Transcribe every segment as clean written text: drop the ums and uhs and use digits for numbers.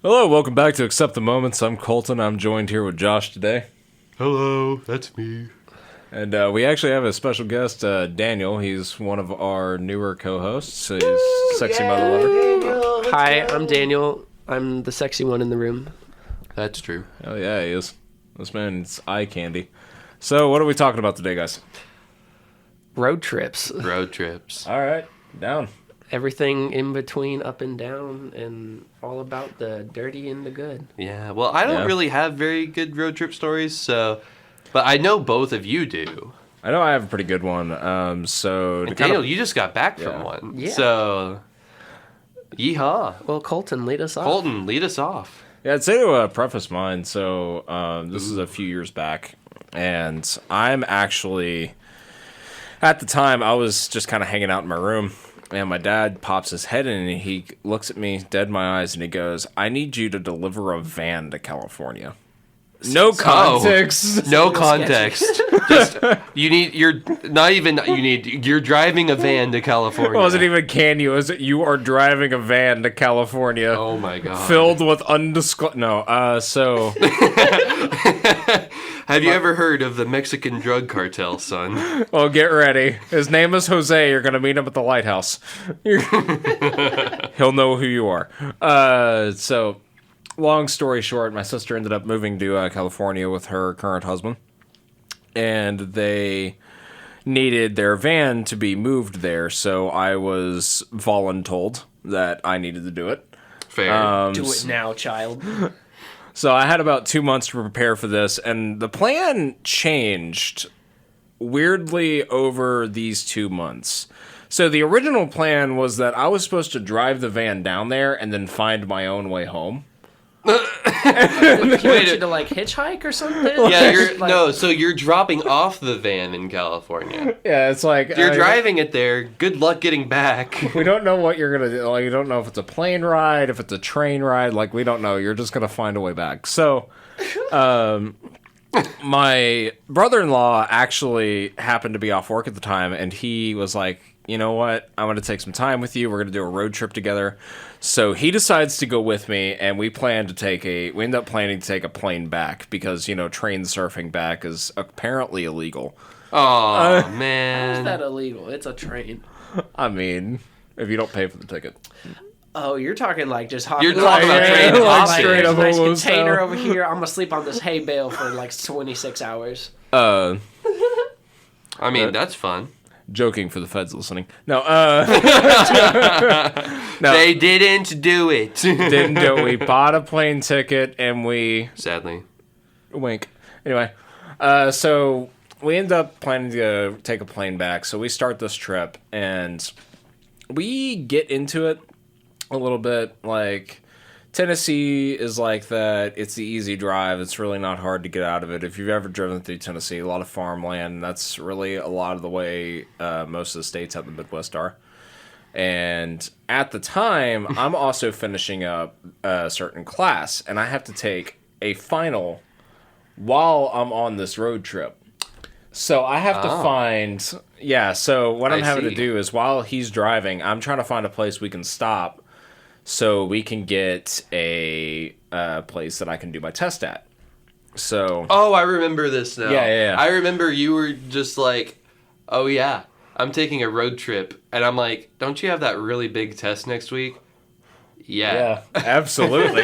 Hello, welcome back to Accept the Moments. I'm Colton. I'm joined here with Josh today. Hello, that's me. And we actually have a special guest, Daniel. He's one of our newer co-hosts. He's Sexy Mother Lover. Hi, I'm Daniel. I'm the sexy one in the room. That's true. Oh yeah, he is. This man's eye candy. So what are we talking about today, guys? Road trips. Road trips. All right, down. Everything in between, up and down, and all about the dirty and the good. Yeah, well, I don't really have very good road trip stories, but I know both of you do. I know I have a pretty good one. So And Daniel, you just got back from one. Yeah. So, yeehaw. Well, Colton, lead us off. Colton, lead us off. Yeah, I'd say to preface mine. So this is a few years back, and I'm actually at the time I was just kind of hanging out in my room. And my dad pops his head in and he looks at me dead in my eyes and he goes, "I need you to deliver a van to California." No context. No context. Just you're driving a van to California. It wasn't even can you? Was it you are driving a van to California? Oh my god. Filled with undisclosed. No. So. Have you ever heard of the Mexican drug cartel, son? Well, get ready. His name is Jose. You're gonna meet him at the lighthouse. He'll know who you are. So. Long story short, my sister ended up moving to California with her current husband, and they needed their van to be moved there, so I was voluntold that I needed to do it. Fair. Do it now, child. So I had about 2 months to prepare for this, and the plan changed weirdly over these 2 months. So the original plan was that I was supposed to drive the van down there and then find my own way home. He wants you to like hitchhike or something? Yeah, so you're dropping off the van in California. Yeah, it's like You're driving it there. Good luck getting back. We don't know what you're gonna do. Like, you don't know if it's a plane ride, if it's a train ride. Like, we don't know. You're just gonna find a way back. So, my brother-in-law actually happened to be off work at the time, and he was like, "You know what? I'm gonna take some time with you. We're gonna do a road trip together." So he decides to go with me, and we end up planning to take a plane back because, train surfing back is apparently illegal. Oh, How man. is that illegal? It's a train. I mean, if you don't pay for the ticket. Oh, you're talking like just hopping. You're talking about train like hopping. straight up nice almost, container over here. I'm gonna sleep on this hay bale for like 26 hours. I mean, that's fun. Joking for the feds listening. No, no. They didn't do it. Didn't do it. We bought a plane ticket and we Sadly. wink. Anyway, so we end up planning to take a plane back. So we start this trip and we get into it a little bit. Like, Tennessee is like that. It's the easy drive. It's really not hard to get out of it. If you've ever driven through Tennessee, a lot of farmland. That's really a lot of the way most of the states out in the Midwest are. And at the time, I'm also finishing up a certain class, and I have to take a final while I'm on this road trip. So I have to find... Yeah, so what I'm having to do is while he's driving, I'm trying to find a place we can stop so we can get a place that I can do my test at. So... Oh, I remember this now. Yeah. I remember you were just like, "Oh yeah, I'm taking a road trip." And I'm like, "Don't you have that really big test next week?" Yeah. Absolutely.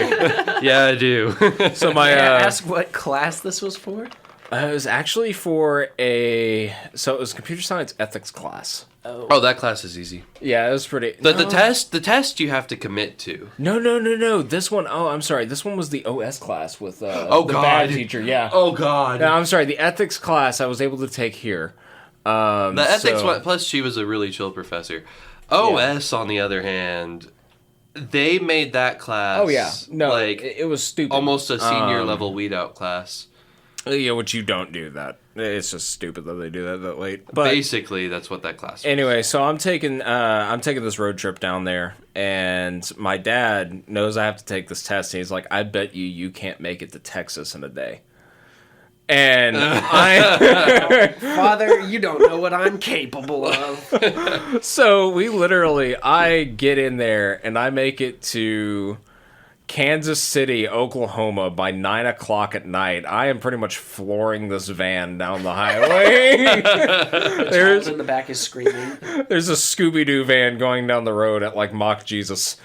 Yeah, I do. So my... May I ask what class this was for? it was actually for So it was a computer science ethics class. Oh, that class is easy. Yeah, it was pretty... The test you have to commit to. No. This one... Oh, I'm sorry. This one was the OS class with the God. bad teacher. Yeah. Oh God. No, I'm sorry. The ethics class I was able to take here. The ethics one, plus she was a really chill professor. OS, on the other hand, they made that class. Oh yeah, no, like it was stupid. almost a senior level weed out class. Yeah, which you don't do that. It's just stupid that they do that late. But basically, that's what that class was. Anyway, so I'm taking this road trip down there, and my dad knows I have to take this test, and he's like, "I bet you can't make it to Texas in a day." And Father, you don't know what I'm capable of. So I get in there and I make it to Kansas City, Oklahoma by 9 o'clock at night. I am pretty much flooring this van down the highway. Child in the back is screaming. There's a Scooby-Doo van going down the road at like Mock Jesus.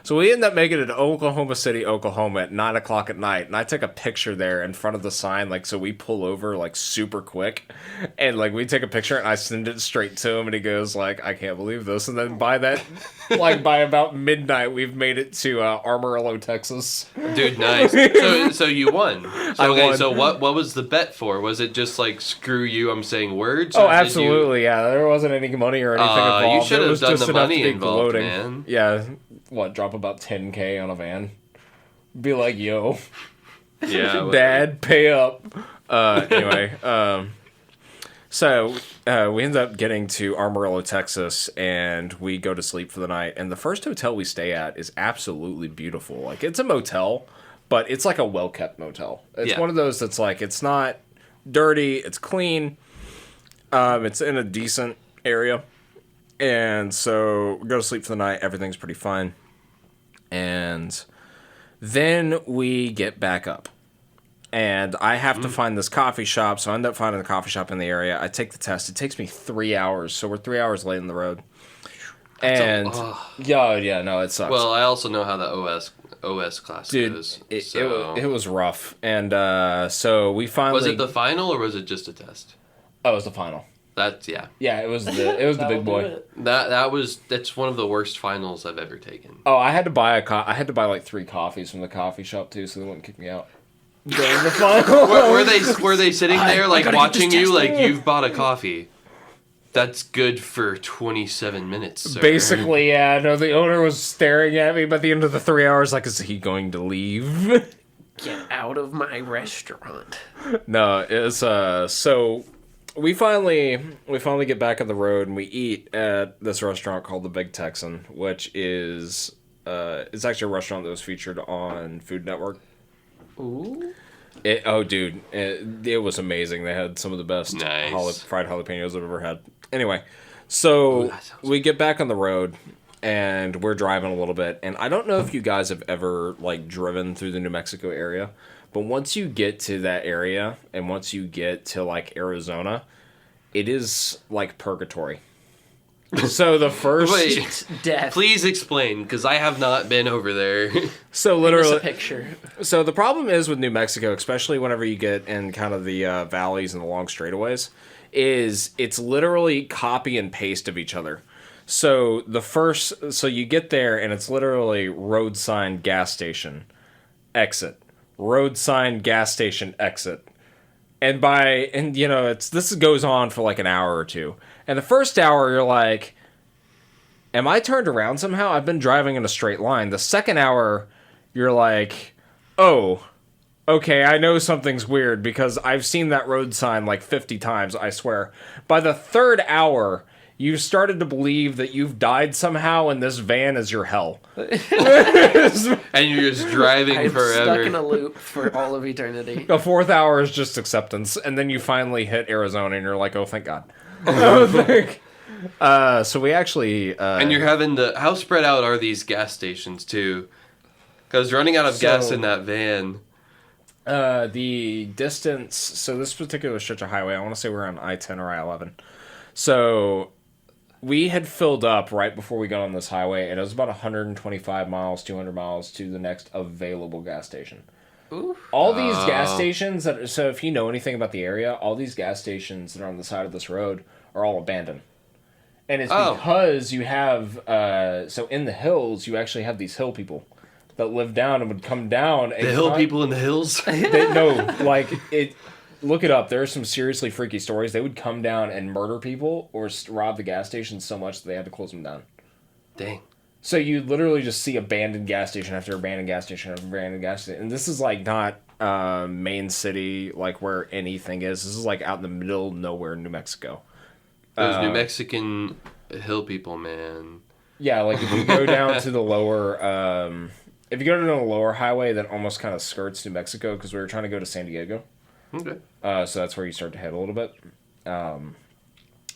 So we end up making it to Oklahoma City, Oklahoma at 9 o'clock at night. And I took a picture there in front of the sign. Like, so we pull over like super quick. And like we take a picture and I send it straight to him. And he goes like, I can't believe this. And then by about midnight, we've made it to Amarillo, Texas. Dude, nice. So you won. I won. So what was the bet for? Was it just like, screw you, I'm saying words? Oh, or did absolutely. Yeah, there wasn't any money or anything involved. You should It have was done just the enough to money be involved, gloating. man. Yeah. What, drop about 10K on a van? Be like, yo, Yeah. Dad, pay up. Anyway, so we end up getting to Amarillo, Texas, and we go to sleep for the night. And the first hotel we stay at is absolutely beautiful. Like, it's a motel, but it's like a well-kept motel. It's one of those that's like, it's not dirty, it's clean, it's in a decent area. And so we go to sleep for the night. Everything's pretty fine. And then we get back up. And I have to find this coffee shop. So I end up finding a coffee shop in the area. I take the test. It takes me 3 hours. So we're 3 hours late on the road. And no, it sucks. Well, I also know how the OS class Dude, goes. it was rough. And so we finally... Was it the final or was it just a test? Oh, it was the final. Yeah, it was the big boy. That's one of the worst finals I've ever taken. Oh, I had to buy like 3 coffees from the coffee shop too, so they wouldn't kick me out during the final. Were they sitting there like watching you like test. you've bought a coffee? That's good for 27 minutes, sir. Basically, yeah. No, the owner was staring at me by the end of the 3 hours, like, is he going to leave? Get out of my restaurant. No, it's so. We finally get back on the road and we eat at this restaurant called the Big Texan, which is it's actually a restaurant that was featured on Food Network. Ooh. It was amazing. They had some of the best fried jalapenos I've ever had. Anyway, so we get back on the road and we're driving a little bit. And I don't know if you guys have ever like driven through the New Mexico area. But once you get to that area, and once you get to, like, Arizona, it is, like, purgatory. So the first... Wait, death. Please explain, because I have not been over there. So Give literally... us a picture. So the problem is with New Mexico, especially whenever you get in kind of the valleys and the long straightaways, is it's literally copy and paste of each other. So so you get there, and it's literally road sign, gas station, exit. Road sign, gas station, exit. And this goes on for like an hour or two. And the first hour, you're like, am I turned around somehow? I've been driving in a straight line. The second hour, you're like, oh, okay, I know something's weird because I've seen that road sign like 50 times, I swear. By the third hour, you've started to believe that you've died somehow and this van is your hell. And you're just driving I'm forever. stuck in a loop for all of eternity. The fourth hour is just acceptance, and then you finally hit Arizona, and you're like, "Oh, thank God!" So we actually, and you're having how spread out are these gas stations too? Because running out of gas in that van. The distance. So this particular stretch of highway, I want to say we're on I-10 or I-11. So we had filled up right before we got on this highway, and it was about 125 miles, 200 miles to the next available gas station. Ooh. All these gas stations, so if you know anything about the area, all these gas stations that are on the side of this road are all abandoned. And it's because you have, so in the hills, you actually have these hill people that live down and would come down. And The hill people in the hills? Look it up. There are some seriously freaky stories. They would come down and murder people or rob the gas stations so much that they had to close them down. Dang. So you literally just see abandoned gas station after abandoned gas station after abandoned gas station. And this is like not main city, like where anything is. This is like out in the middle of nowhere in New Mexico. Those New Mexican hill people, man. Yeah, like if you go down to the lower... if you go to the lower highway that almost kind of skirts New Mexico, because we were trying to go to San Diego. Okay. So that's where you start to head a little bit.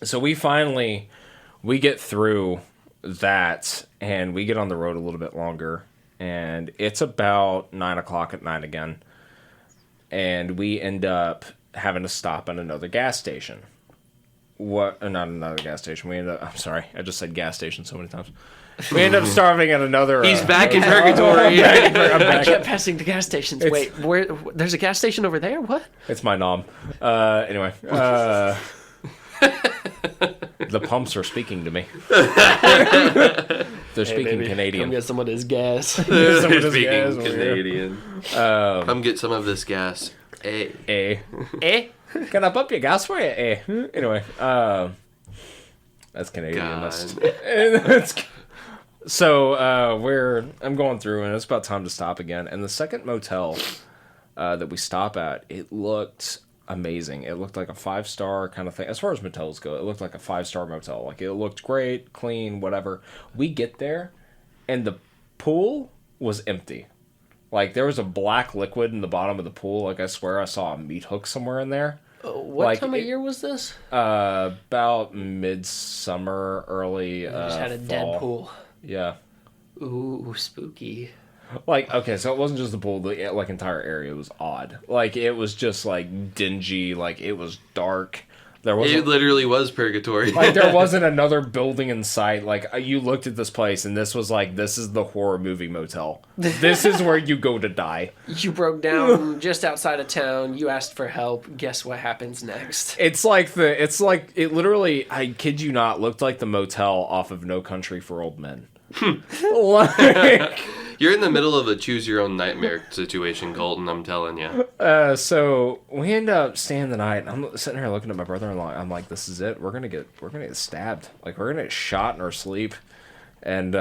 So we get through that, and we get on the road a little bit longer, and it's about 9 o'clock at night again, and we end up having to stop at another gas station. Not another gas station. I'm sorry, I just said gas station so many times. We end up stopping at another. He's back in purgatory. I kept passing the gas stations. Wait, where? There's a gas station over there? What? It's my nom. Anyway. The pumps are speaking to me. They're speaking Canadian. Come get some of this gas. They're speaking Canadian. Come get some of this gas. Eh? Can I pump your gas for you? Eh? Anyway, that's Canadian. So I'm going through, and it's about time to stop again. And the second motel that we stop at, it looked amazing. It looked like a 5-star kind of thing. As far as motels go, it looked like a 5-star motel. Like, it looked great, clean, whatever. We get there, and the pool was empty. Like, there was a black liquid in the bottom of the pool. Like, I swear I saw a meat hook somewhere in there. What time of year was this? About midsummer, early just had a fall. dead pool. Yeah. Ooh, spooky. Like, okay, so it wasn't just the pool, the like entire area was odd. Like, it was just like dingy, like it was dark. There wasn't, it literally was purgatory. like, there wasn't another building in sight. Like, you looked at this place and this was like, this is the horror movie motel. This is where you go to die. You broke down just outside of town. You asked for help. Guess what happens next? It literally, I kid you not, looked like the motel off of No Country for Old Men. Like, You're in the middle of a choose your own nightmare situation, Colton, I'm telling you. so we end up staying the night, and I'm sitting here looking at my brother-in-law. I'm like, this is it. We're gonna get stabbed. Like, we're gonna get shot in our sleep. And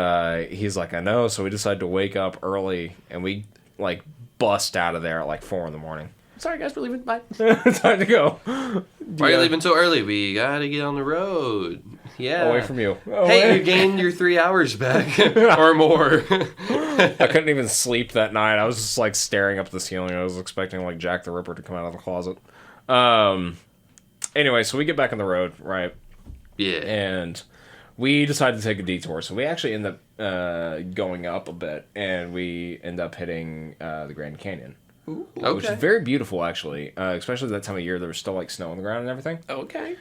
he's like, I know. So we decided to wake up early, and we like bust out of there at like 4 a.m. Sorry, guys, we're leaving. Bye. Time to go. Why are you leaving so early? We gotta get on the road. Yeah. Away from you. Hey, you gained your 3 hours back. Or more. I couldn't even sleep that night. I was just like staring up at the ceiling. I was expecting like Jack the Ripper to come out of the closet. Anyway, so we get back on the road, right? Yeah. And we decided to take a detour. So we actually end up going up a bit, and we end up hitting the Grand Canyon. Ooh, Which is very beautiful, actually. Especially that time of year, there was still like snow on the ground and everything. Okay.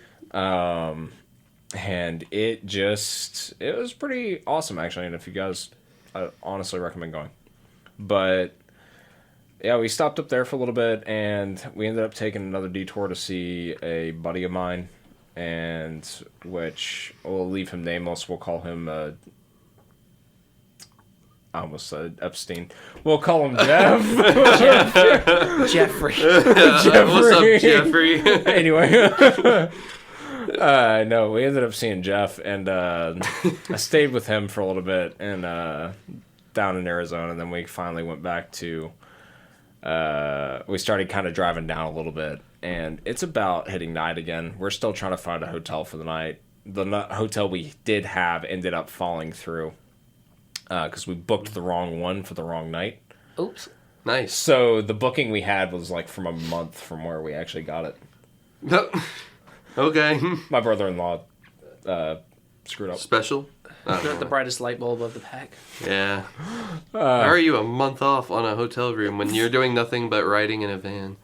And it was pretty awesome, actually. And if you guys, I honestly recommend going. But yeah, we stopped up there for a little bit, and we ended up taking another detour to see a buddy of mine, and which we'll leave him nameless. We'll call him I almost said Epstein. We'll call him Jeff. Jeffrey. What's up, Jeffrey? Anyway. No, we ended up seeing Jeff, and I stayed with him for a little bit, and down in Arizona, and then we finally went back to, we started kind of driving down a little bit, and it's about hitting night again. We're still trying to find a hotel for the night. The hotel we did have ended up falling through, because we booked the wrong one for the wrong night. Oops. Nice. So the booking we had was like from a month from where we actually got it. Okay. My brother-in-law screwed up. Special? Not the brightest light bulb of the pack. Yeah. How are you a month off on a hotel room when you're doing nothing but riding in a van?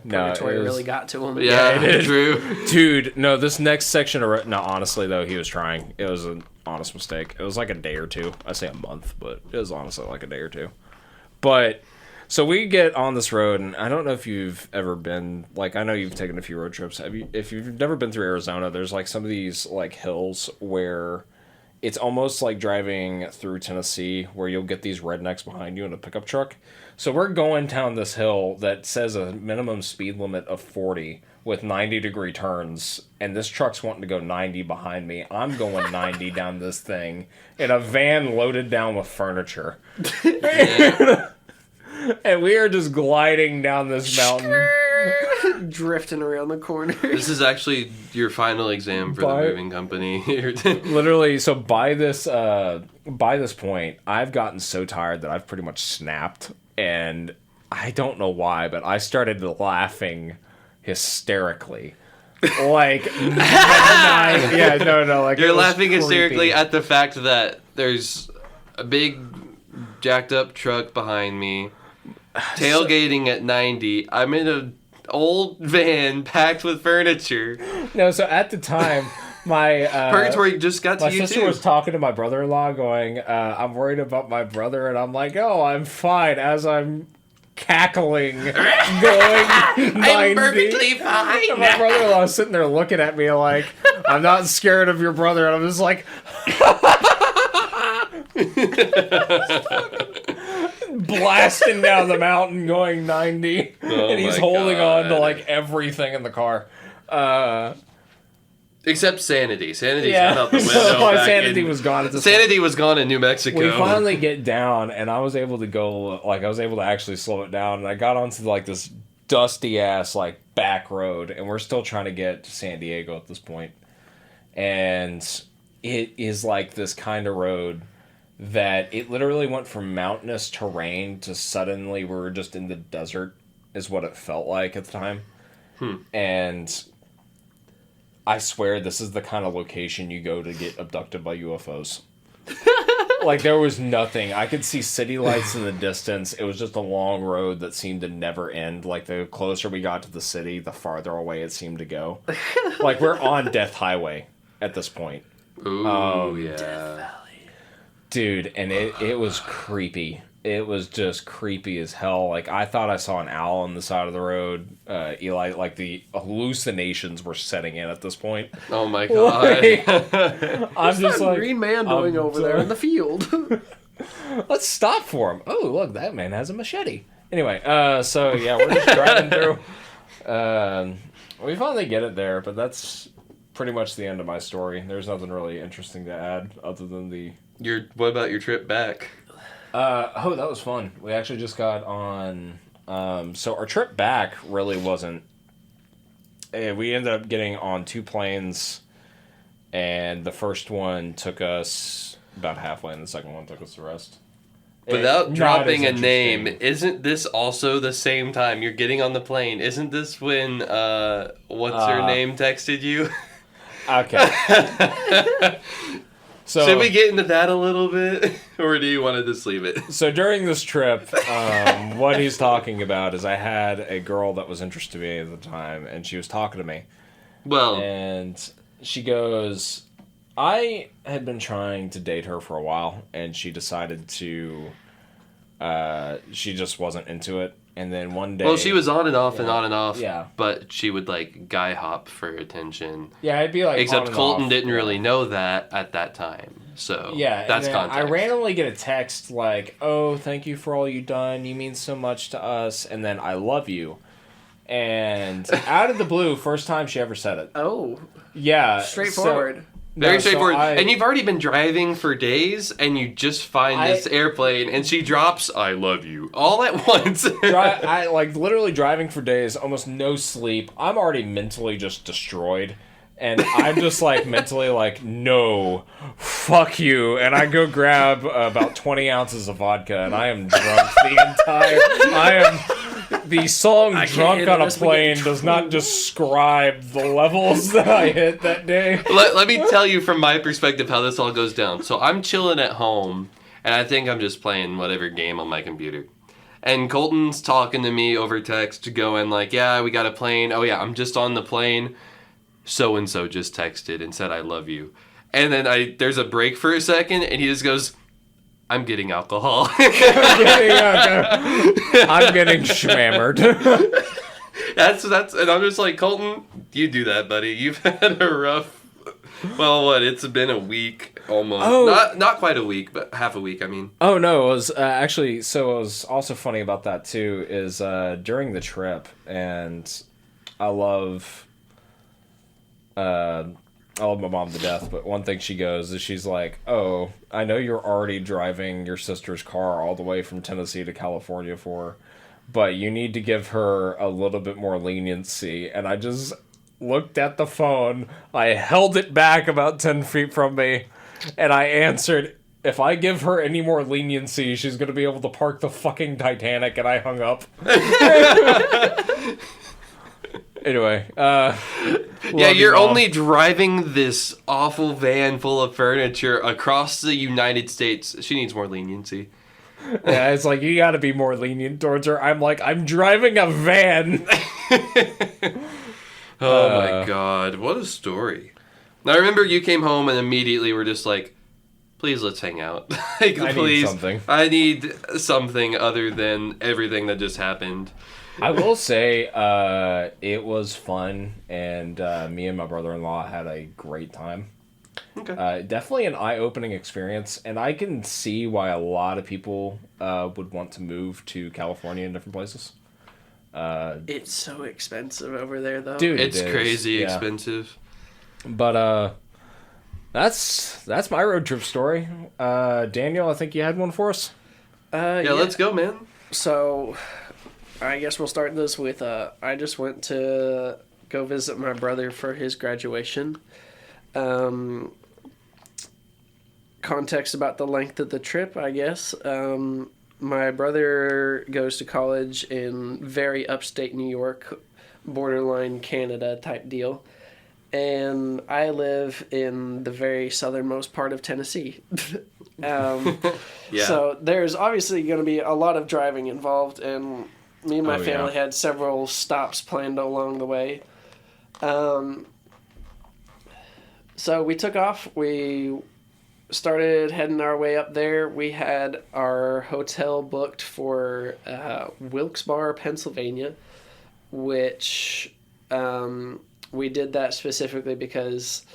No, Purgatory really got to him. Yeah, it is. true. Dude, no, this next section of... No, honestly, though, he was trying. It was an honest mistake. It was like a day or two. I say a month, but it was honestly like a day or two. But... So we get on this road, and I don't know if you've ever been, like, I know you've taken a few road trips. If you've never been through Arizona, there's like some of these like hills where it's almost like driving through Tennessee, where you'll get these rednecks behind you in a pickup truck. So we're going down this hill that says a minimum speed limit of 40 with 90-degree turns, and this truck's wanting to go 90 behind me. I'm going 90 down this thing in a van loaded down with furniture. Yeah. And we are just gliding down this mountain. Drifting around the corner. This is actually your final exam for the moving company. Literally, so by this point, I've gotten so tired that I've pretty much snapped. And I don't know why, but I started laughing hysterically. Like, yeah, no, like You're it was laughing hysterically creepy. at the fact that there's a big jacked up truck behind me, tailgating at 90. I'm in an old van packed with furniture. No, so at the time, my Purgatory just got to my you sister too. was talking to my brother-in-law, going, "I'm worried about my brother," and I'm like, "Oh, I'm fine." As I'm cackling, going 90. I'm perfectly And fine. my brother-in-law sitting there looking at me like, "I'm not scared of your brother," and I'm just like, blasting down the mountain, going 90, Oh and he's my holding on to God. like everything in the car. Except sanity. Sanity's Yeah, gone out the window. so my back sanity in- was gone at this Sanity was gone in New Mexico. We finally get down, and I was able to go, like, I was able to actually slow it down, and I got onto, like, this dusty-ass, like, back road, and we're still trying to get to San Diego at this point. And it is, like, this kind of road that it literally went from mountainous terrain to suddenly we're just in the desert, is what it felt like at the time. And I swear this is the kind of location you go to get abducted by UFOs. Like, there was nothing. I could see city lights in the distance. It was just a long road that seemed to never end. Like, the closer we got to the city, the farther away it seemed to go. Like, we're on Death Highway at this point. Ooh, yeah. Dude, and it was creepy. It was just creepy as hell. Like, I thought I saw an owl on the side of the road. Eli, like, the hallucinations were setting in at this point. Oh my god. I'm just like, Green Man doing over there in the field. let's stop for him. Oh, look, that man has a machete. Anyway, so yeah, we're just driving through. We finally get it there, but that's pretty much the end of my story. There's nothing really interesting to add other than the... What about your trip back? Oh, that was fun. We actually just got on... so our trip back really wasn't... we ended up getting on 2 planes, and the first one took us about halfway, and the second one took us the rest. Without Not dropping a as name, interesting. isn't this also the same time you're getting on the plane? Isn't this when, what's her name texted you? Okay. So, Should we get into that a little bit? Or do you want to just leave it? So during this trip, what he's talking about is I had a girl that was interested in me at the time, and she was talking to me. Well, And she goes, I had been trying to date her for a while, and she decided to, she just wasn't into it. And then one day... well, she was on and off and on and off. Yeah. But she would, like, guy hop for attention. Yeah, I'd be like... on Except and Colton off. didn't really know that at that time. So, Yeah, that's and then context. I randomly get a text like, "Oh, thank you for all you've done. You mean so much to us." And then, "I love you." And out of the blue, first time she ever said it. Oh, Yeah, straightforward. Very No, so straightforward. I- And you've already been driving for days, and you just find this airplane, and she drops, "I love you," all at once. I like literally driving for days, almost no sleep. I'm already mentally just destroyed. And I'm just like mentally like, no, fuck you. And I go grab about 20 ounces of vodka, and I am drunk the entire. The song "Drunk handle on a this, we get Plane" does not describe the levels that I hit that day. Let me tell you from my perspective how this all goes down. So I'm chilling at home, and I think I'm just playing whatever game on my computer. And Colton's talking to me over text, going like, "Yeah, we got a plane. Oh yeah, I'm just on the plane. So-and-so just texted and said I love you." And then there's a break for a second, and he just goes, "I'm getting alcohol." I'm getting schmammered. That's and I'm just like, Colton, you do that, buddy. You've had a rough. Well, it's been a week almost. Oh. Not quite a week, but half a week. I mean. Oh no, it was actually, so what was also funny about that too is during the trip, and I love my mom to death, but one thing she goes is she's like, "Oh, I know you're already driving your sister's car all the way from Tennessee to California for her, but you need to give her a little bit more leniency." And I just looked at the phone, I held it back about 10 feet from me, and I answered, "If I give her any more leniency, she's going to be able to park the fucking Titanic," and I hung up. Anyway, Yeah, love you, you're Mom. only driving this awful van full of furniture across the United States. She needs more leniency. Yeah, it's like you got to be more lenient towards her. I'm like, I'm driving a van. Oh my god, what a story. I remember you came home and immediately were just like, please let's hang out. Like, I need please, something. I need something other than everything that just happened. I will say, it was fun, and me and my brother-in-law had a great time. Okay. Definitely an eye-opening experience, and I can see why a lot of people would want to move to California and different places. It's so expensive over there, though. Dude, It's it is, crazy yeah. expensive. But that's my road trip story. Daniel, I think you had one for us. Yeah, let's go, man. So, I guess we'll start this with, I just went to go visit my brother for his graduation. Context about the length of the trip, I guess. My brother goes to college in very upstate New York, borderline Canada type deal. And I live in the very southernmost part of Tennessee. Yeah. So there's obviously going to be a lot of driving involved, and me and my Oh, family yeah. had several stops planned along the way. So we took off. We started heading our way up there. We had our hotel booked for Wilkes-Barre, Pennsylvania, which we did that specifically because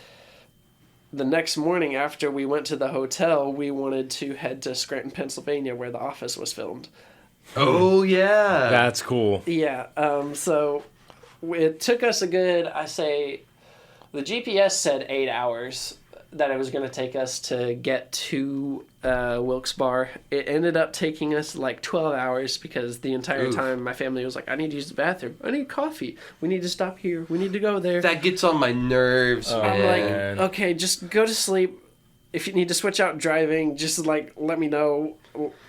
the next morning after we went to the hotel, we wanted to head to Scranton, Pennsylvania, where The Office was filmed. Oh, yeah. That's cool. Yeah, so it took us a good, I say, the GPS said 8 hours that it was going to take us to get to Wilkes-Barre. It ended up taking us like 12 hours because the entire Oof. time my family was like, I need to use the bathroom. I need coffee. We need to stop here. We need to go there. That gets on my nerves, Oh, I'm man. like, okay, just go to sleep. If you need to switch out driving, just like let me know.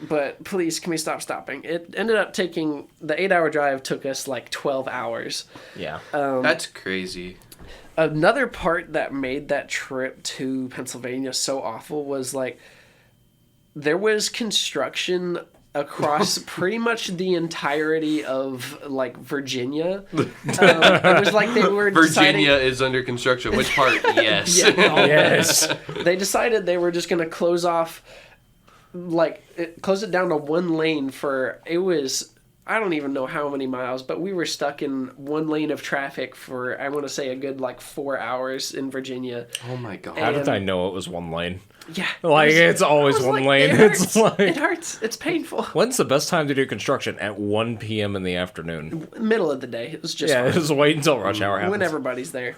But please, can we stop stopping? It ended up taking, the 8-hour drive took us like 12 hours. Yeah. That's crazy. Another part that made that trip to Pennsylvania so awful was like there was construction across pretty much the entirety of like Virginia. It was like they were Virginia deciding, is under construction. Which part? Yes. Yeah, no. Yes. They decided they were just going to close off, close it down to one lane for, it was, I don't even know how many miles, but we were stuck in one lane of traffic for, I want to say, a good like 4 hours in Virginia. Oh my god. How did And- I know it was one lane? Yeah. Like, it was- it's always I was one like, lane. It It's hurts. like- It hurts. It's painful. When's the best time to do construction? At 1 p.m. in the afternoon. Middle of the day. It was just Yeah, fine. just wait until rush hour happens. When everybody's there.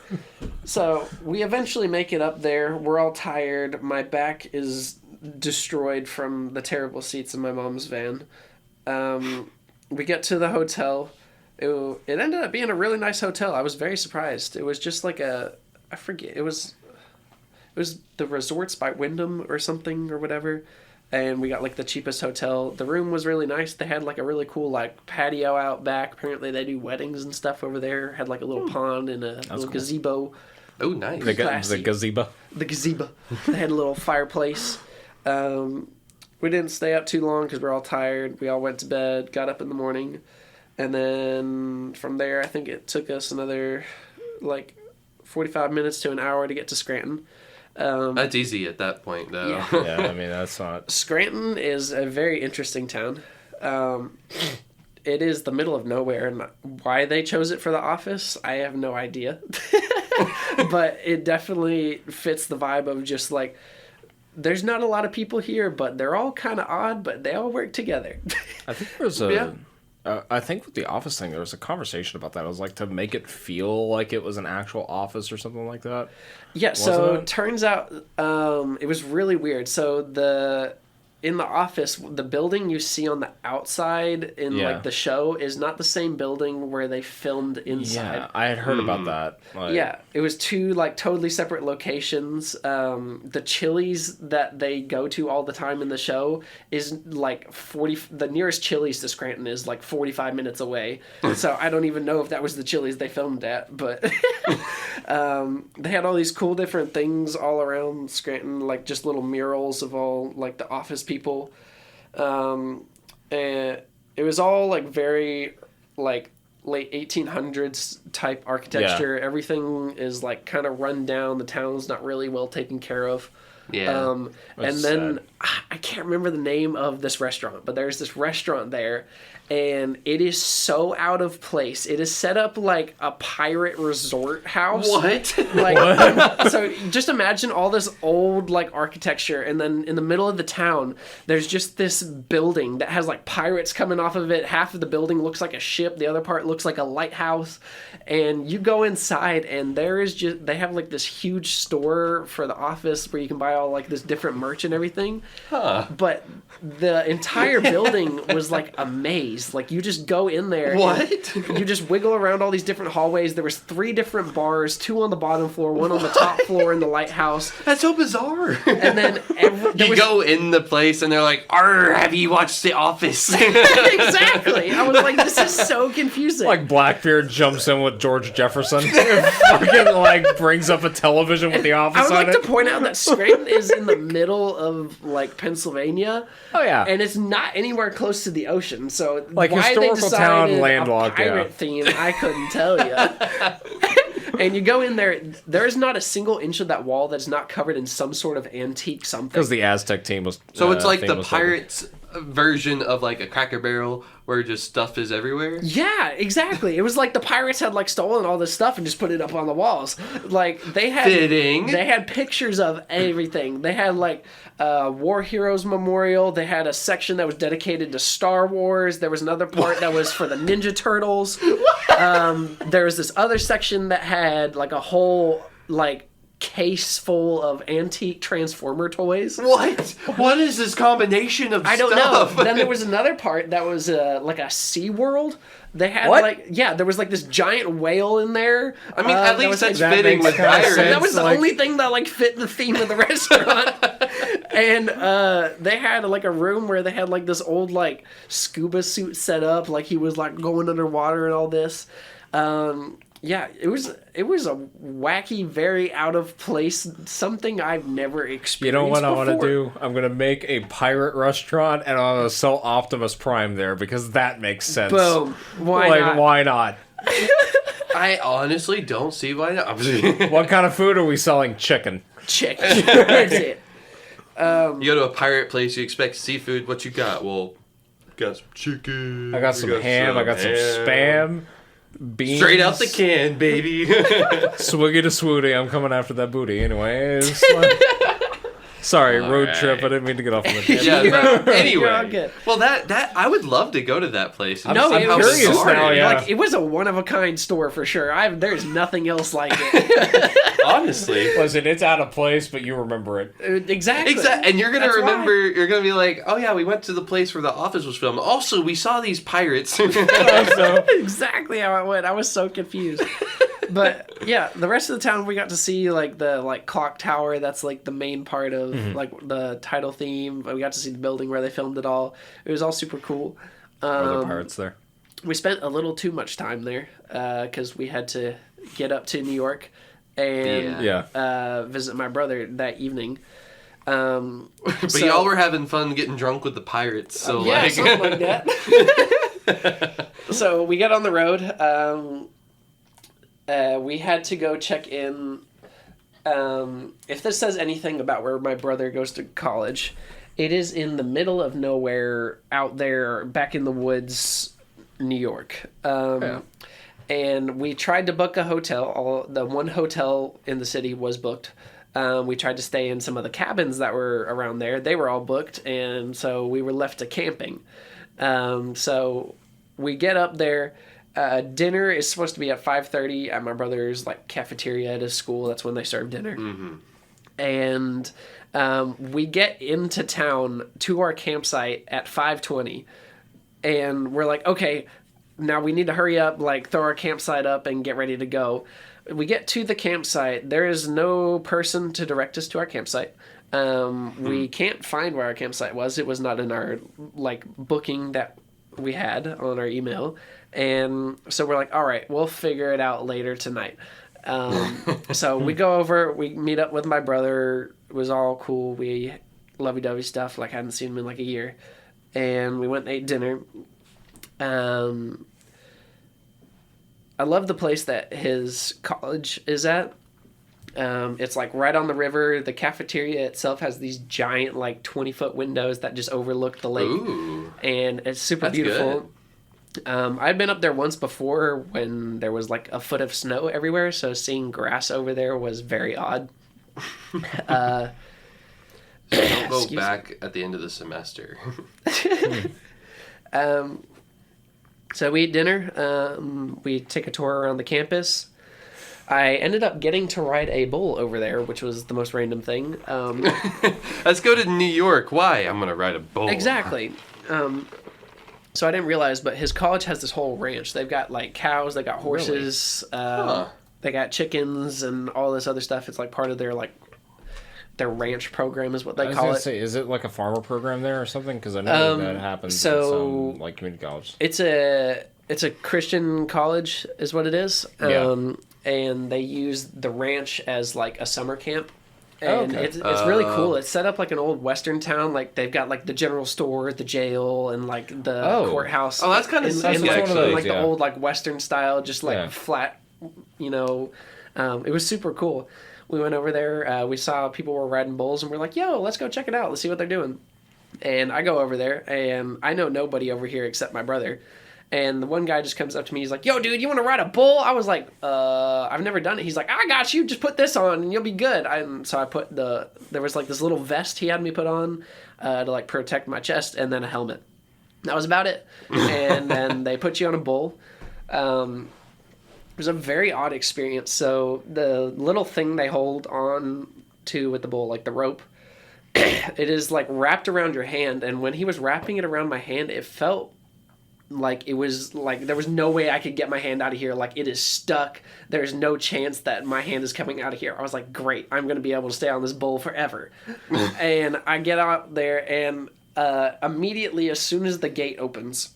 So we eventually make it up there. We're all tired. My back is destroyed from the terrible seats in my mom's van. We get to the hotel. It ended up being a really nice hotel. I was very surprised. It was just like I forget. It was the Resorts by Wyndham or something or whatever. And we got like the cheapest hotel. The room was really nice. They had like a really cool like patio out back. Apparently they do weddings and stuff over there. Had like a little pond and a little cool. gazebo. Oh, nice. The classy. gazebo. The gazebo. They had a little fireplace. We didn't stay up too long because we're all tired. We all went to bed, got up in the morning. And then from there, I think it took us another like 45 minutes to an hour to get to Scranton. That's easy at that point, though. Yeah. Yeah, I mean, that's not... Scranton is a very interesting town. It is the middle of nowhere, and why they chose it for The Office, I have no idea. But it definitely fits the vibe of just like, there's not a lot of people here, but they're all kind of odd, but they all work together. I think there's a... Yeah. I think with the office thing, there was a conversation about that. It was like to make it feel like it was an actual office or something like that. Yeah, so Wasn't it? turns out it was really weird. So in The Office, the building you see on the outside in Yeah. like the show is not the same building where they filmed inside. Yeah, I had heard about that. Like, Yeah, it was two like totally separate locations. The Chili's that they go to all the time in the show is like 40. The nearest Chili's to Scranton is like 45 minutes away. So I don't even know if that was the Chili's they filmed at. But they had all these cool different things all around Scranton, like just little murals of all like the Office people. And it was all like very like late 1800s type architecture. Yeah. Everything is like kind of run down. The town's not really well taken care of. Yeah. And That's then sad. I can't remember the name of this restaurant, but there's this restaurant there, and it is so out of place. It is set up like a pirate resort house. What? Like, so just imagine all this old like architecture, and then in the middle of the town, there's just this building that has like pirates coming off of it. Half of the building looks like a ship, the other part looks like a lighthouse. And you go inside, and they have like this huge store for The Office where you can buy all like this different merch and everything. Huh. But the entire building was like a maze. Like you just go in there. What? and you just wiggle around all these different hallways. There was 3 different bars, 2 on the bottom floor, 1 on the top floor in the lighthouse. That's so bizarre. And then You go in the place and they're like, "Arr, have you watched The Office?" exactly. I was like, this is so confusing. Like Blackbeard jumps in with George Jefferson, and fucking like brings up a television with The Office I would on like it. to point out that Scranton is in the middle of like Pennsylvania. Oh, yeah. and it's not anywhere close to the ocean. So Like, why historical they town, decided landlocked, a pirate yeah. theme, I couldn't tell you. And you go in there, there is not a single inch of that wall that's not covered in some sort of antique something. Because the Aztec team was. So it's like theme the was Pirates version of like a Cracker Barrel where just stuff is everywhere. Yeah, exactly. It was like the pirates had like stolen all this stuff and just put it up on the walls. Like they had Fitting. They had pictures of everything. They had like War Heroes Memorial. They had a section that was dedicated to Star Wars. There was another part that was for the Ninja Turtles. There was this other section that had like a whole like case full of antique Transformer toys. What? What is this combination of I don't stuff? know. Then there was another part that was like a Sea World. They had What? like there was like this giant whale in there. I mean, at that least was, that's like, that fitting makes with kinda pirates. sense. that was the like- only thing that like fit the theme of the restaurant. And they had like a room where they had like this old like scuba suit set up, like he was like going underwater and all this. Yeah, it was a wacky, very out of place, something I've never experienced. You know what I want to before. do? I'm going to make a pirate restaurant and I'm going to sell Optimus Prime there because that makes sense. Boom. Why like, not? why not? I honestly don't see why not. What kind of food are we selling? Chicken. Chicken. That's it. You go to a pirate place, you expect seafood. What you got? Well, got some chicken. I got some ham. I got some spam. Beans. Straight out the can, baby. Swiggy to swooty. I'm coming after that booty. Anyways. Sorry, road right. trip. I didn't mean to get off on the tangent. Yeah, You're all anyway. good. Well, that I would love to go to that place. And No, see it how was it curious started. now, yeah. Like it was a one of a kind store for sure. There's nothing else like it. Honestly. Listen, it's out of place, but you remember it. Exactly. Exactly, and you're gonna That's remember. why. You're gonna be like, "Oh yeah, we went to the place where The Office was filmed. Also, we saw these pirates." So, Exactly how it went. I was so confused. But yeah, the rest of the town we got to see like the like clock tower. That's like the main part of like the title theme. We got to see the building where they filmed it all. It was all super cool. are the pirates there? We spent a little too much time there because we had to get up to New York and Yeah. visit my brother that evening. But So- y'all were having fun getting drunk with the pirates. So Yeah, like, something like that. So we got on the road. We had to go check in. If this says anything about where my brother goes to college, it is in the middle of nowhere, out there, back in the woods, New York. And we tried to book a hotel. The one hotel in the city was booked. We tried to stay in some of the cabins that were around there. They were all booked, and so we were left to camping. So we get up there. Dinner is supposed to be at 5:30 at my brother's like cafeteria at his school. That's when they serve dinner. And we get into town to our campsite at 5:20, and we're like, okay, now we need to hurry up, like throw our campsite up and get ready to go. We get to the campsite. There is no person to direct us to our campsite. We can't find where our campsite was. It was not in our like booking that we had on our email. And so we're like, all right, we'll figure it out later tonight. So we go over, we meet up with my brother. It was all cool. We lovey-dovey stuff. Like I hadn't seen him in like a year. And we went and ate dinner. I love the place that his college is at. It's like right on the river. The cafeteria itself has these giant like 20-foot windows that just overlook the lake. Ooh. And it's super That's beautiful. I'd been up there once before when there was like a foot of snow everywhere, so seeing grass over there was very odd. Don't go Excuse back at the end of the semester. So we eat dinner. We take a tour around the campus. I ended up getting to ride a bull over there, which was the most random thing. Let's go to New York. Why? I'm gonna ride a bull. Exactly. So I didn't realize, but his college has this whole ranch. They've got like cows, they got horses, they got chickens, and all this other stuff. It's like part of their their ranch program is what they I was call gonna it. say, is it like a farmer program there or something? Because I know that happens so in some like community college. It's a Christian college, is what it is. Yeah. And they use the ranch as like a summer camp. And okay. it's really cool. It's set up like an old western town. Like they've got like the general store, the jail, and like the courthouse. Oh, that's kind of sick, like, actually. like the old like western style, just like Yeah. flat. It was super cool. We went over there. We saw people were riding bulls, and we're like, "Yo, let's go check it out. Let's see what they're doing." And I go over there, and I know nobody over here except my brother. And the one guy just comes up to me. He's like, "Yo, dude, you want to ride a bull?" I was like, I've never done it." He's like, "I got you. Just put this on, and you'll be good." So I put there was like this little vest he had me put on to like protect my chest, and then a helmet. That was about it. And then they put you on a bull. It was a very odd experience. So the little thing they hold on to with the bull, like the rope, it is like wrapped around your hand. And when he was wrapping it around my hand, it felt like it was like there was no way I could get my hand out of here. Like it is stuck. There's no chance that my hand is coming out of here. I was like, great, I'm going to be able to stay on this bull forever. And I get out there, and immediately as soon as the gate opens,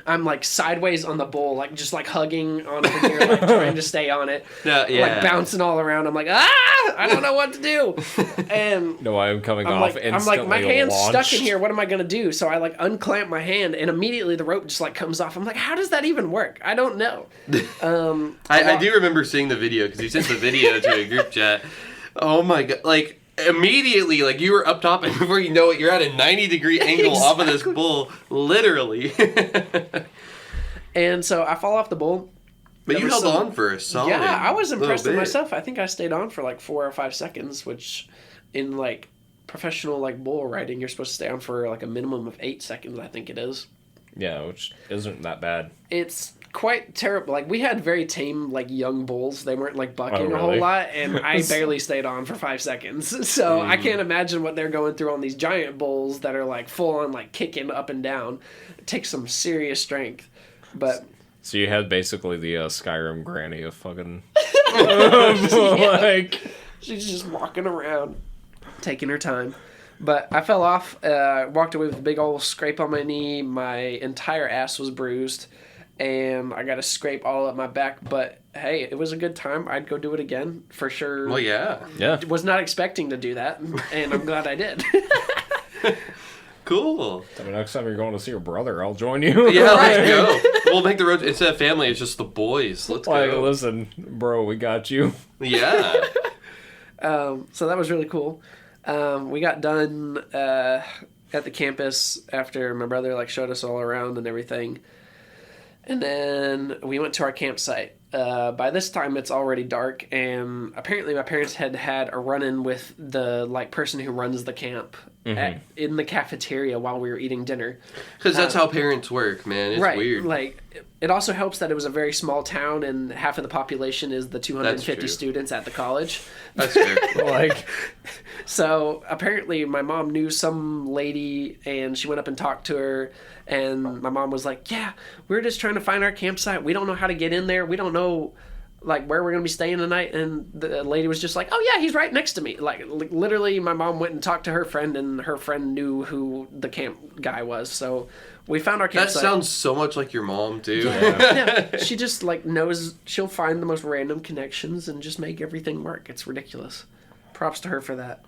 I'm like sideways on the bull, like just like hugging on it here, like trying to stay on it, like bouncing all around. I'm like, I don't know what to do. And No, I'm coming I'm off like, instantly. my hand's stuck launched. in here. What am I gonna do? So I like unclamp my hand, and immediately the rope just like comes off. I'm like, how does that even work? I don't know. I do remember seeing the video because you sent the video to a group chat. Oh my god! Like immediately, like you were up top, and before you know it, you're at a 90-degree angle off of this bull, literally. And so I fall off the bull. But There you was held some- on for a solid. Yeah, I was impressed with little bit. myself. I think I stayed on for like 4 or 5 seconds, which in like professional like bull riding, you're supposed to stay on for like a minimum of 8 seconds, I think it is. Yeah, which isn't that bad. It's quite terrible. Like we had very tame like young bulls. They weren't like bucking Oh, a whole really? lot, and I barely stayed on for 5 seconds. So I can't imagine what they're going through on these giant bulls that are like full on like kicking up and down. It takes some serious strength. But So you had basically the Skyrim granny of fucking like she's just walking around, taking her time. But I fell off, walked away with a big old scrape on my knee. My entire ass was bruised, and I got a scrape all up my back. But hey, it was a good time. I'd go do it again for sure. Well, yeah. yeah. Was not expecting to do that, and I'm glad I did. Cool. So next time you're going to see your brother, I'll join you. Yeah, let's go. We'll make the road. Instead of family, it's just the boys. Let's Like, go. listen, bro, we got you. Yeah. So that was really cool. We got done at the campus after my brother like showed us all around and everything. And then we went to our campsite. By this time, it's already dark, and apparently my parents had had a run-in with the person who runs the camp in the cafeteria while we were eating dinner. Because that's how parents work, man. It's Right. weird. Like, it also helps that it was a very small town, and half of the population is the 250 true. students at the college. That's fair. Like, So apparently my mom knew some lady and she went up and talked to her, and my mom was like, yeah, we're just trying to find our campsite. We don't know how to get in there. We don't know like where we're going to be staying tonight. And the lady was just like, oh yeah, he's right next to me. Like literally my mom went and talked to her friend, and her friend knew who the camp guy was. So we found our That campsite. sounds so much like your mom, too. Yeah, she just like knows, she'll find the most random connections and just make everything work. It's ridiculous. Props to her for that.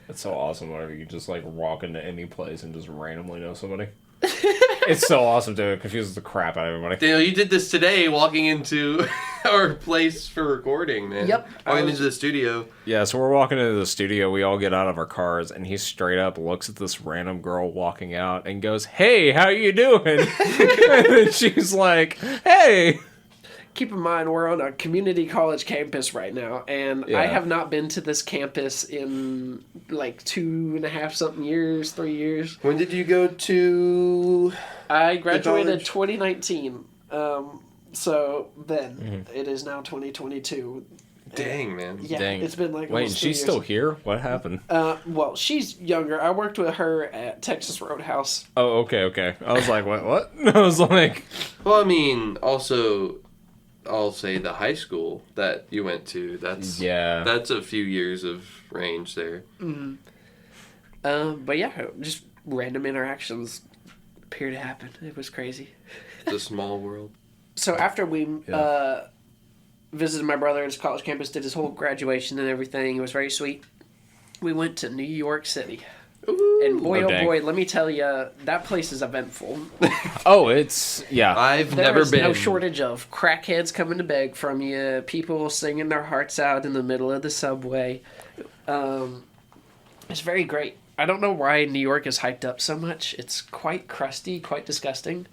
it's so awesome whenever you just like walk into any place and just randomly know somebody. It's so awesome, dude. It confuses the crap out of everybody. Daniel, you did this today walking into our place for recording, man. Yep. Walking into the studio. Yeah, so we're walking into the studio. We all get out of our cars, and he straight up looks at this random girl walking out and goes, "Hey, how you doing?" And then she's like, "Hey." Keep in mind, we're on a community college campus right now, and Yeah. I have not been to this campus in like 2.5 something years, 3 years. When did you go to... I graduated college? 2019, so then it is now 2022. Dang, man. Yeah, Dang. it's been like Wait, almost 3 she's years. still here? What happened? Well, she's younger. I worked with her at Texas Roadhouse. Oh, okay. I was like, what? I was like, Well, I mean, also, I'll say the high school that you went to. That's yeah. That's a few years of range there. But yeah, just random interactions appear to happen. It was crazy. It's a small world. So after we Yeah. visited my brother at his college campus, did his whole graduation and everything, it was very sweet. We went to New York City. And boy, Oh, oh dang. boy, let me tell you, that place is eventful. Oh, it's, yeah. I've There never is been. no shortage of crackheads coming to beg from you, people singing their hearts out in the middle of the subway. It's very great. I don't know why New York is hyped up so much. It's quite crusty, quite disgusting.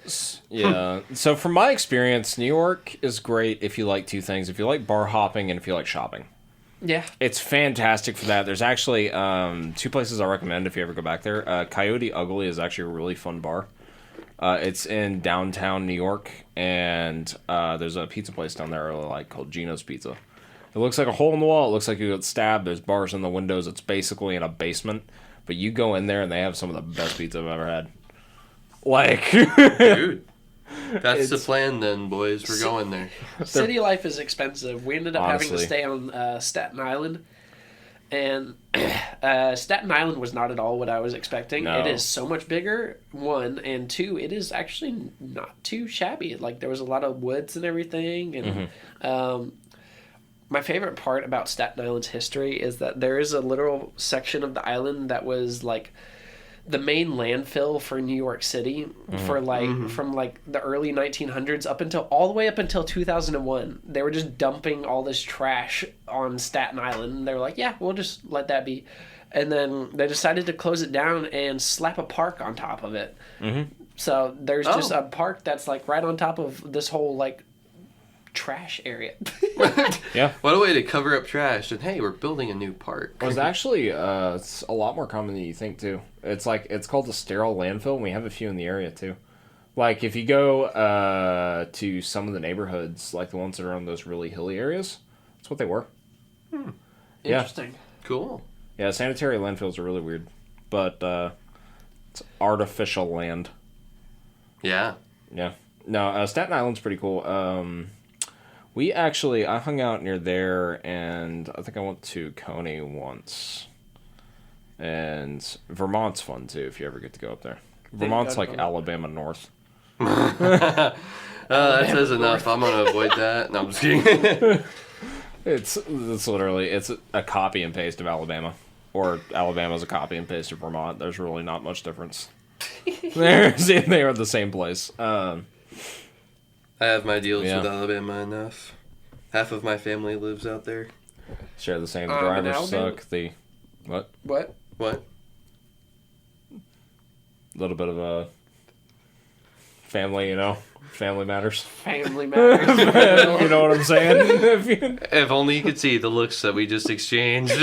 Yeah. So from my experience, New York is great if you like two things. If you like bar hopping and if you like shopping. Yeah. It's fantastic for that. There's actually two places I recommend if you ever go back there. Coyote Ugly is actually a really fun bar. It's in downtown New York, and there's a pizza place down there I really like called Gino's Pizza. It looks like a hole in the wall. It looks like you got stabbed. There's bars in the windows. It's basically in a basement. But you go in there, and they have some of the best pizza I've ever had. Like, Dude. That's the plan then, boys. We're going there. City life is expensive. We ended up having to Honestly. stay on Staten Island. And Staten Island was not at all what I was expecting. No. It is so much bigger, one. And two, it is actually not too shabby. Like, there was a lot of woods and everything. And my favorite part about Staten Island's history is that there is a literal section of the island that was, like, the main landfill for New York City for like from like the early 1900s up until all the way up until 2001. They were just dumping all this trash on Staten Island. And they were like, yeah, we'll just let that be. And then they decided to close it down and slap a park on top of it. So there's just Oh. a park that's like right on top of this whole like trash area. yeah. What a way to cover up trash. And hey, we're building a new park. It was actually it's a lot more common than you think too. It's like it's called a sterile landfill, and we have a few in the area too. Like if you go to some of the neighborhoods, like the ones that are on those really hilly areas, that's what they were. Yeah. Interesting. Cool. Yeah, sanitary landfills are really weird, but it's artificial land. Yeah. Yeah. No, Staten Island's pretty cool. I hung out near there, and I think I went to Coney once. And Vermont's fun, too, if you ever get to go up there. Vermont's go to like Vermont. Alabama North. That says enough. I'm going to avoid that. No, I'm just kidding. It's literally, it's a copy and paste of Alabama. Or Alabama's a copy and paste of Vermont. There's really not much difference. They are the same place. I have my deals Yeah. with Alabama enough. Half of my family lives out there. Share the same. in Drivers Alabama? suck. The what? What? What? Little bit of a family, family matters. Family matters. You know what I'm saying? If only you could see the looks that we just exchanged.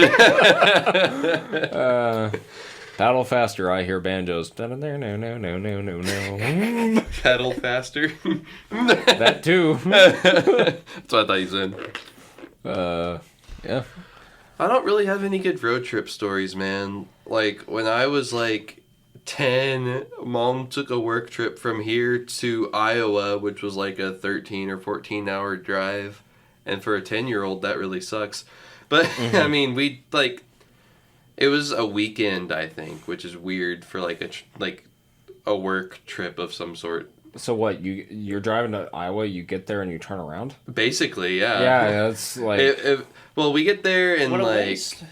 Paddle faster, I hear banjos. No, no. Pedal faster. That too. That's what I thought you said. Yeah. I don't really have any good road trip stories, man. Like, when I was, 10, Mom took a work trip from here to Iowa, which was, a 13 or 14-hour drive. And for a 10-year-old, that really sucks. But, I mean, it was a weekend, I think, which is weird for, a work trip of some sort. So what, you're driving to Iowa, you get there and you turn around? Basically, yeah. Yeah, that's well, we get there and What a waste.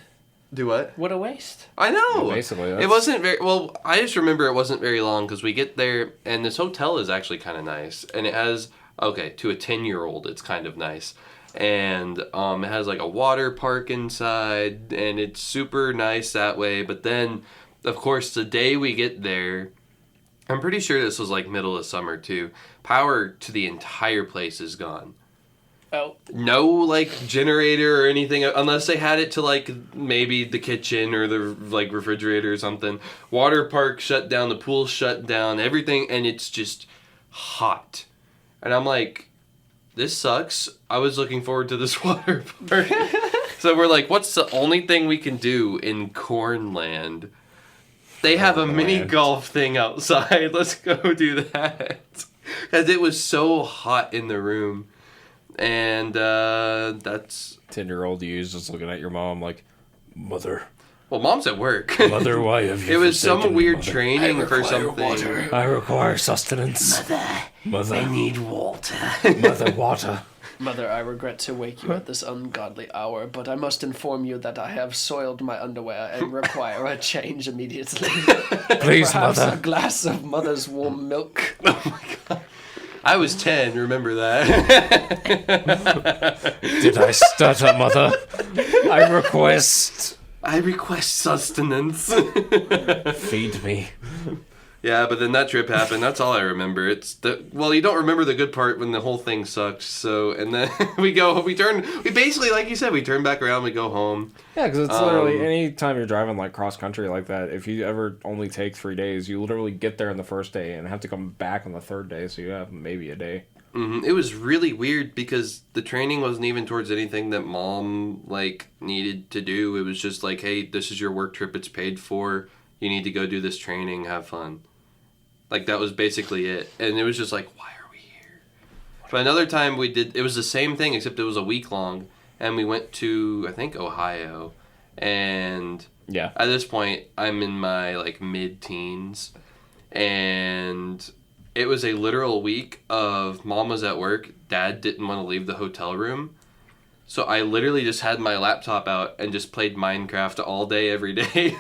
Do what? What a waste. I know. Basically, it wasn't very well. I just remember it wasn't very long because we get there and this hotel is actually kind of nice and it has to a 10-year-old it's kind of nice and it has a water park inside and it's super nice that way. But then, of course, the day we get there, I'm pretty sure this was middle of summer too. Power to the entire place is gone. Oh. No generator or anything unless they had it to maybe the kitchen or the refrigerator or something. Water park shut down, the pool shut down, everything, and it's just hot. And I'm like, this sucks. I was looking forward to this water park. So we're like, what's the only thing we can do in Cornland? They have a mini golf thing outside. Let's go do that. Because it was so hot in the room. And that's... 10-year-old you just looking at your mom like, Mother. Well, Mom's at work. Mother, why have you It was some forsaken me, weird Mother? training for something. Water. I require sustenance. Mother. need water. Mother, water. Mother, I regret to wake you at this ungodly hour, but I must inform you that I have soiled my underwear and require a change immediately. Please, Perhaps Mother. a glass of mother's warm milk. Oh my god. I was 10, remember that. Did I stutter, Mother? I request. I request sustenance. Feed me. Yeah, but then that trip happened. That's all I remember. You don't remember the good part when the whole thing sucked. So, and then we basically, like you said, we turn back around, we go home. Yeah, because it's literally any time you're driving cross country like that, if you ever only take 3 days, you literally get there on the first day and have to come back on the third day, so you have maybe a day. Mm-hmm. It was really weird because the training wasn't even towards anything that Mom needed to do. It was just hey, this is your work trip. It's paid for. You need to go do this training. Have fun. That was basically it. And it was just why are we here? But another time it was the same thing except it was a week long. And we went to, I think, Ohio. And Yeah. at this point, I'm in my mid-teens. And it was a literal week of Mom was at work. Dad didn't want to leave the hotel room. So I literally just had my laptop out and just played Minecraft all day, every day.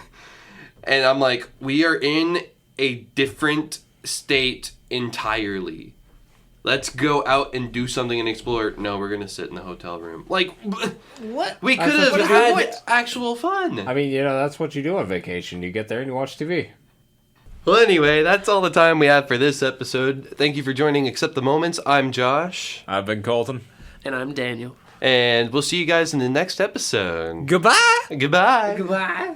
And I'm like, we are in a different state entirely. Let's go out and do something and explore. No, we're going to sit in the hotel room. What? We could have had actual fun. I mean, that's what you do on vacation. You get there and you watch TV. Well, anyway, that's all the time we have for this episode. Thank you for joining Accept the Moments. I'm Josh. I've been Colton. And I'm Daniel. And we'll see you guys in the next episode. Goodbye! Goodbye. Goodbye.